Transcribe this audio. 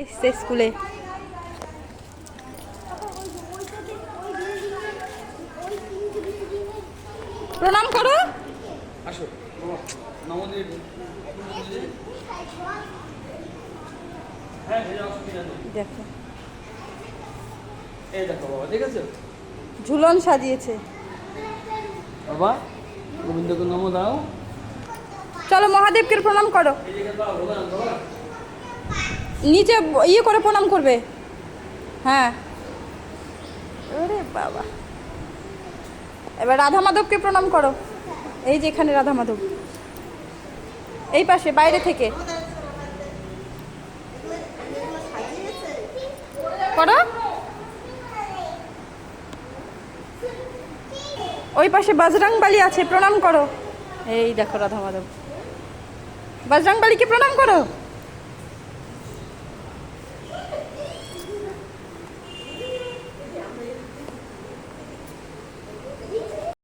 এসছে স্কুলে। প্রণাম করো। আসো নমোদেব। হ্যাঁ দেখো, এই দেখো বাবা, ঠিক আছে ঝুলন সাজিয়েছে। বাবা, গোবিন্দকে নমো দাও। চলো মহাদেবকে প্রণাম করো। নিচে ইয়ে করে প্রণাম করবে। হ্যাঁ, আরে বাবা, এবার রাধা মাধবকে প্রণাম করো। এই যে এখানে রাধা মাধব, এই পাশে বাইরে থেকে করো। ওই পাশে বজরংবলী আছে, প্রণাম করো। এই দেখো রাধা মাধব, বজরংবলীকে প্রণাম করো।